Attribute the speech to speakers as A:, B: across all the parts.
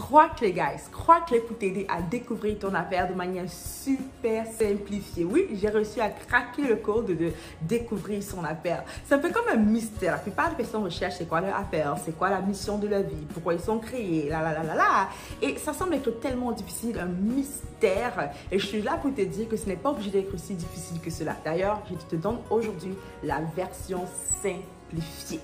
A: 3 clés, guys. 3 clés pour t'aider à découvrir ton affaire de manière super simplifiée. Oui, j'ai réussi à craquer le code de découvrir son affaire. C'est un peu comme un mystère. La plupart des personnes recherchent c'est quoi leur affaire, c'est quoi la mission de leur vie, pourquoi ils sont créés, Et ça semble être tellement difficile, un mystère. Et je suis là pour te dire que ce n'est pas obligé d'être aussi difficile que cela. D'ailleurs, je te donne aujourd'hui la version simplifiée.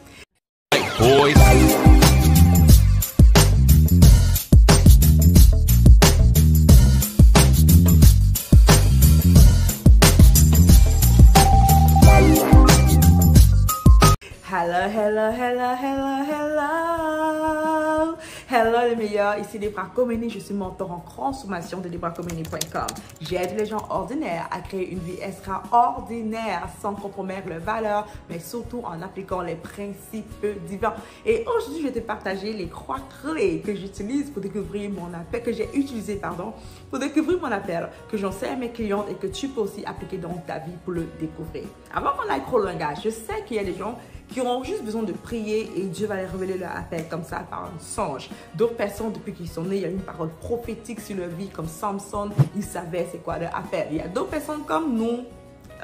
A: Hello les meilleurs, ici Debra Komeni, je suis mentor en transformation de debrakomeni.com. J'aide les gens ordinaires à créer une vie extraordinaire sans compromettre leurs valeurs, mais surtout en appliquant les principes divins. Et aujourd'hui, je vais te partager les 3 clés que j'utilise pour découvrir mon appel, que j'ai utilisé, pour découvrir mon appel, que j'enseigne à mes clientes et que tu peux aussi appliquer dans ta vie pour le découvrir. Avant qu'on aille trop loin, je sais qu'il y a des gens qui auront juste besoin de prier et Dieu va les révéler leur appel comme ça par un songe. D'autres personnes, depuis qu'ils sont nés, il y a une parole prophétique sur leur vie comme Samson, ils savaient c'est quoi leur appel. Il y a d'autres personnes comme nous,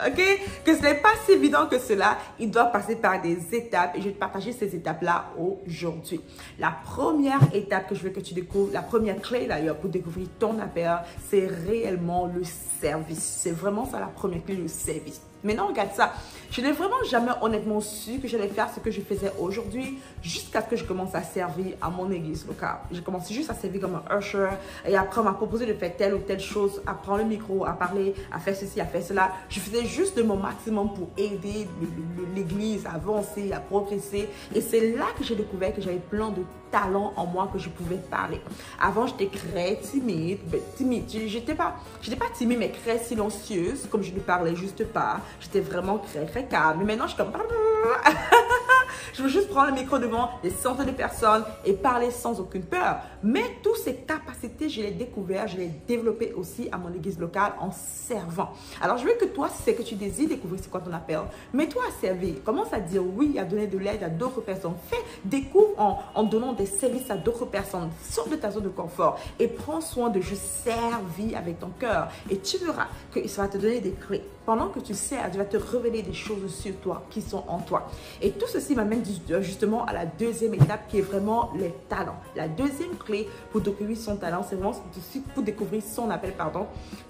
A: ok, que ce n'est pas si évident que cela, ils doivent passer par des étapes et je vais te partager ces étapes-là aujourd'hui. La première étape que je veux que tu découvres, la première clé d'ailleurs pour découvrir ton appel, c'est réellement le service. C'est vraiment ça la première clé, le service. Maintenant, regarde ça. Je n'ai vraiment jamais honnêtement su que j'allais faire ce que je faisais aujourd'hui jusqu'à ce que je commence à servir à mon église locale. J'ai commencé juste à servir comme un usher et après on m'a proposé de faire telle ou telle chose, à prendre le micro, à parler, à faire ceci, à faire cela. Je faisais juste de mon maximum pour aider l'église à avancer, à progresser. Et c'est là que j'ai découvert que j'avais plein de talents en moi que je pouvais parler. Avant, j'étais très timide. J'étais pas timide, mais très silencieuse, comme je ne parlais juste pas. J'étais vraiment très calme. Mais maintenant, je suis comme... Je veux juste prendre le micro devant des centaines de personnes et parler sans aucune peur. Mais toutes ces capacités, je les ai découvertes, je les ai développées aussi à mon église locale en servant. Alors, je veux que toi, si c'est que tu désires découvrir c'est quoi ton appel, mets-toi à servir. Commence à dire oui, à donner de l'aide à d'autres personnes. Découvre en donnant des services à d'autres personnes. Sors de ta zone de confort et prends soin de juste servir avec ton cœur. Et tu verras que ça va te donner des clés. Pendant que tu sers, Dieu va te révéler des choses sur toi qui sont en toi. Et tout ceci m'amène justement à la deuxième étape qui est vraiment les talents. La deuxième clé pour découvrir son talent, c'est vraiment pour découvrir son appel,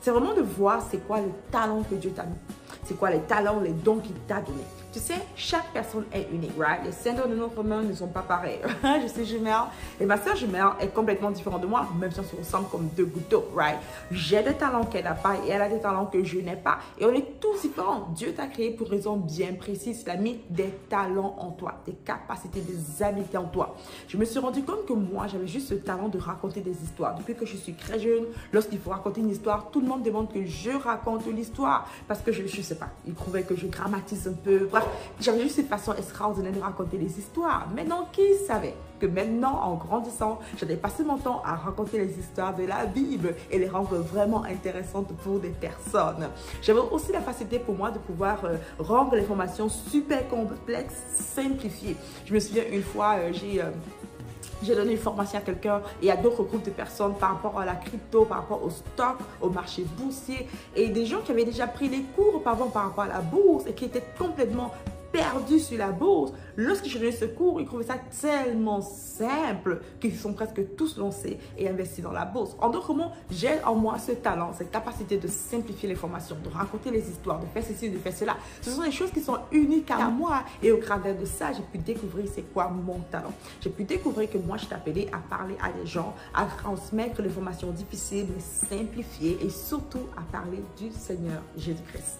A: c'est vraiment de voir c'est quoi le talent que Dieu t'a mis. C'est quoi les talents, les dons qu'il t'a donné. Tu sais, chaque personne est unique, right? Les syndromes de notre main ne sont pas pareils. Je suis jumelle et ma soeur jumelle est complètement différente de moi, même si on se ressemble comme 2 gouttes d'eau, right? J'ai des talents qu'elle n'a pas et elle a des talents que je n'ai pas. Et on est tous différents. Dieu t'a créé pour une raison bien précise. Il a mis des talents en toi, des capacités, des habiletés en toi. Je me suis rendu compte que moi, j'avais juste ce talent de raconter des histoires. Depuis que je suis très jeune, lorsqu'il faut raconter une histoire, tout le monde demande que je raconte l'histoire parce que je sais pas, ils trouvaient que je grammatise un peu. Bref, j'avais juste cette façon extraordinaire de raconter les histoires. Maintenant, qui savait que maintenant, en grandissant, j'allais passer mon temps à raconter les histoires de la Bible et les rendre vraiment intéressantes pour des personnes. J'avais aussi la facilité pour moi de pouvoir rendre les formations super complexes, simplifiées. Je me souviens une fois, j'ai donné une formation à quelqu'un et à d'autres groupes de personnes par rapport à la crypto, par rapport au stock, au marché boursier et des gens qui avaient déjà pris les cours auparavant par rapport à la bourse et qui étaient complètement perdus sur la bourse. Lorsque je donnais ce cours, ils trouvaient ça tellement simple qu'ils sont presque tous lancés et investis dans la bourse. En d'autres mots, j'ai en moi ce talent, cette capacité de simplifier les formations, de raconter les histoires, de faire ceci, de faire cela. Ce sont des choses qui sont uniques à moi et au travers de ça, j'ai pu découvrir c'est quoi mon talent. J'ai pu découvrir que moi, je suis appelée à parler à des gens, à transmettre les formations difficiles, mais simplifiées et surtout à parler du Seigneur Jésus-Christ.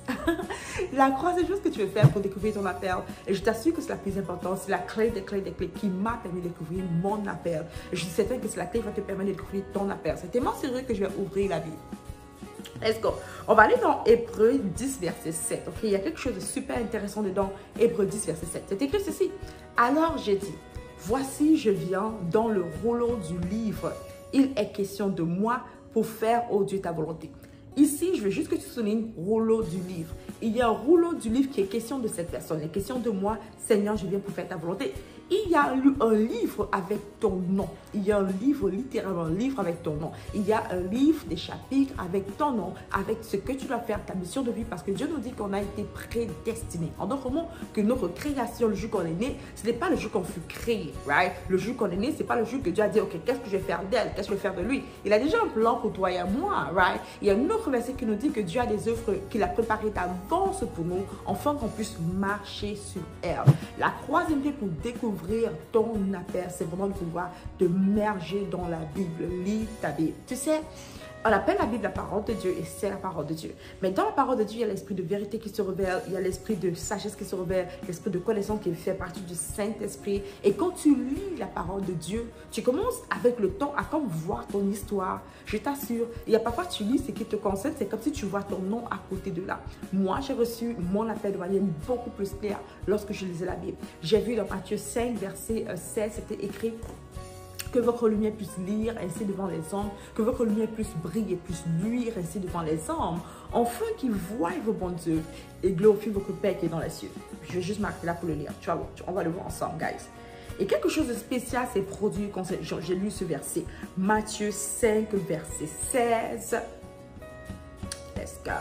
A: La troisième chose que tu veux faire pour découvrir ton appel, et je t'assure que c'est la plus importante, c'est la clé des clés qui m'a permis de découvrir mon appel. Et je suis certaine que c'est la clé qui va te permettre de découvrir ton appel. C'est tellement sérieux que je vais ouvrir la Bible. Let's go. On va aller dans Hébreux 10, verset 7. Okay? Il y a quelque chose de super intéressant dedans. Hébreux 10, verset 7. C'est écrit ceci. Alors j'ai dit, voici je viens dans le rouleau du livre. Il est question de moi pour faire, ô Dieu, ta volonté. Ici, je veux juste que tu soulignes rouleau du livre. Il y a un rouleau du livre qui est question de cette personne. Il est question de moi, Seigneur, je viens pour faire ta volonté. Il y a un livre avec ton nom. Il y a un livre, littéralement un livre avec ton nom. Il y a un livre, des chapitres avec ton nom, avec ce que tu dois faire, ta mission de vie, parce que Dieu nous dit qu'on a été prédestiné. En d'autres mots, que notre création, le jour qu'on est né, ce n'est pas le jour qu'on fut créé, right? Le jour qu'on est né, ce n'est pas le jour que Dieu a dit, ok, qu'est-ce que je vais faire d'elle? Qu'est-ce que je vais faire de lui? Il a déjà un plan pour toi et moi, right? Il y a un autre verset qui nous dit que Dieu a des œuvres qu'il a préparées d'avance pour nous, afin qu'on puisse marcher sur elle. La troisième clé pour découvrir ton appel, c'est vraiment de pouvoir te merger dans la Bible. Lis ta Bible. Tu sais, on appelle la Bible la parole de Dieu et c'est la parole de Dieu. Mais dans la parole de Dieu, il y a l'esprit de vérité qui se révèle, il y a l'esprit de sagesse qui se révèle, l'esprit de connaissance qui fait partie du Saint-Esprit. Et quand tu lis la parole de Dieu, tu commences avec le temps à comme voir ton histoire. Je t'assure, il y a parfois tu lis ce qui te concerne, c'est comme si tu vois ton nom à côté de là. Moi, j'ai reçu mon appel de manière beaucoup plus claire lorsque je lisais la Bible. J'ai vu dans Matthieu 5, verset 16, c'était écrit: que votre lumière puisse lire ainsi devant les hommes, que votre lumière puisse briller, puisse luire ainsi devant les hommes, afin qu'ils voient vos bonnes œuvres et glorifient votre Père qui est dans les cieux. Je vais juste marquer là pour le lire. Tu vois, on va le voir ensemble, guys. Et quelque chose de spécial s'est produit quand j'ai lu ce verset. Matthieu 5, verset 16. Let's go.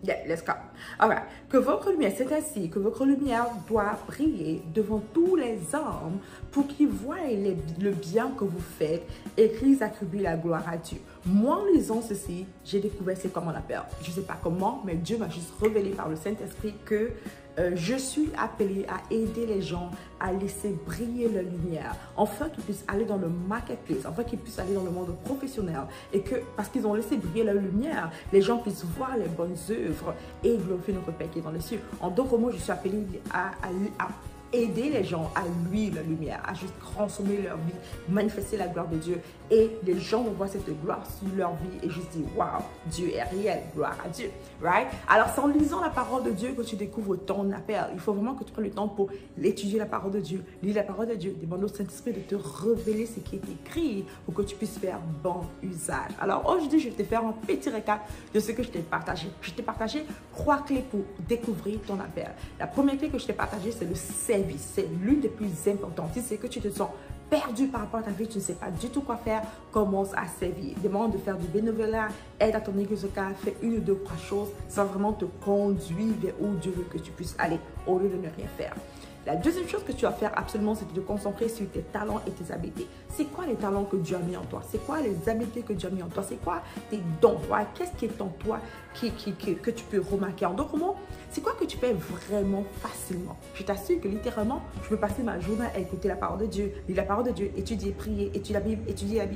A: Yeah, let's go. All right. Que votre lumière, c'est ainsi que votre lumière doit briller devant tous les hommes pour qu'ils voient le bien que vous faites et qu'ils attribuent la gloire à Dieu. Moi, en lisant ceci, j'ai découvert c'est comment on l'appelle. Je ne sais pas comment, mais Dieu m'a juste révélé par le Saint-Esprit que je suis appelée à aider les gens à laisser briller leur lumière, afin qu'ils puissent aller dans le marketplace, afin qu'ils puissent aller dans le monde professionnel, et que, parce qu'ils ont laissé briller leur lumière, les gens puissent voir les bonnes œuvres et glorifier notre Père qui est dans les cieux. En d'autres mots, je suis appelée à aider les gens à lui la lumière, à juste transformer leur vie, manifester la gloire de Dieu, et les gens vont voir cette gloire sur leur vie et juste dire waouh, Dieu est réel, gloire à Dieu, right? Alors c'est en lisant la parole de Dieu que tu découvres ton appel. Il faut vraiment que tu prennes le temps pour étudier la parole de Dieu, lire la parole de Dieu, demander au Saint-Esprit de te révéler ce qui est écrit pour que tu puisses faire bon usage. Alors aujourd'hui, je vais te faire un petit récap de ce que je t'ai partagé. Je t'ai partagé 3 clés pour découvrir ton appel. La première clé que je t'ai partagée, c'est le service. C'est l'une des plus importantes. Si c'est que tu te sens perdu par rapport à ta vie, tu ne sais pas du tout quoi faire, commence à servir. Demande de faire du bénévolat, aide à ton église locale, fais 1 ou 2 3 choses sans vraiment te conduire vers où Dieu veut que tu puisses aller au lieu de ne rien faire. La deuxième chose que tu vas faire absolument, c'est de te concentrer sur tes talents et tes habiletés. C'est quoi les talents que Dieu a mis en toi? C'est quoi les habiletés que Dieu a mis en toi? C'est quoi tes dons? Qu'est-ce qui est en toi que tu peux remarquer? En d'autres mots, c'est quoi que tu fais vraiment facilement? Je t'assure que littéralement, je peux passer ma journée à écouter la parole de Dieu, lire la parole de Dieu, étudier, prier, étudier la Bible,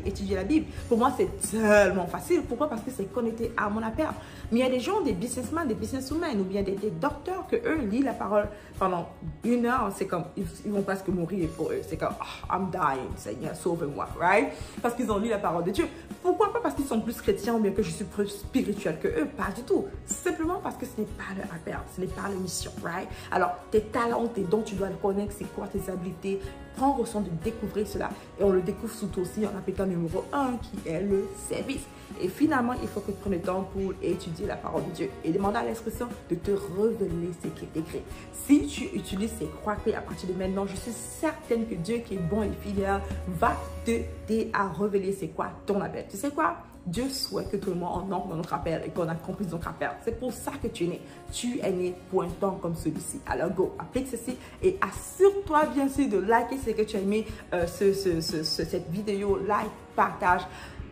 A: étudier la Bible. Pour moi, c'est tellement facile. Pourquoi? Parce que c'est connecté à mon appel. Mais il y a des gens, des businessmen, des businesswomen ou bien des docteurs que eux lisent la parole pendant 1 heure. C'est comme, ils vont presque mourir pour eux. C'est comme, oh, I'm dying, Seigneur, sauve-moi, right? Parce qu'ils ont lu la parole de Dieu. Pourquoi? Pas parce qu'ils sont plus chrétiens ou bien que je suis plus spirituel que eux. Pas du tout. Simplement parce que ce n'est pas leur appel, ce n'est pas leur mission, right? Alors, tes talents, tes dons, tu dois le connaître. C'est quoi tes habiletés? Prends le temps de découvrir cela. Et on le découvre surtout aussi en appliquant numéro 1 qui est le service. Et finalement, il faut que tu prennes le temps pour étudier la parole de Dieu et demander à l'Esprit Saint de te révéler ce qui est écrit. Si tu utilises ces 3 clés à partir de maintenant, je suis certaine que Dieu qui est bon et fidèle va t'aider à révéler c'est quoi ton appel. Tu sais quoi? Dieu souhaite que tout le monde entre dans notre appel et qu'on accomplisse notre appel. C'est pour ça que tu es né. Tu es né pour un temps comme celui-ci. Alors go, applique ceci et assure-toi bien sûr de liker ce que tu as aimé cette vidéo. Like, partage.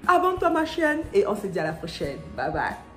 A: Abonne-toi à ma chaîne et on se dit à la prochaine. Bye bye.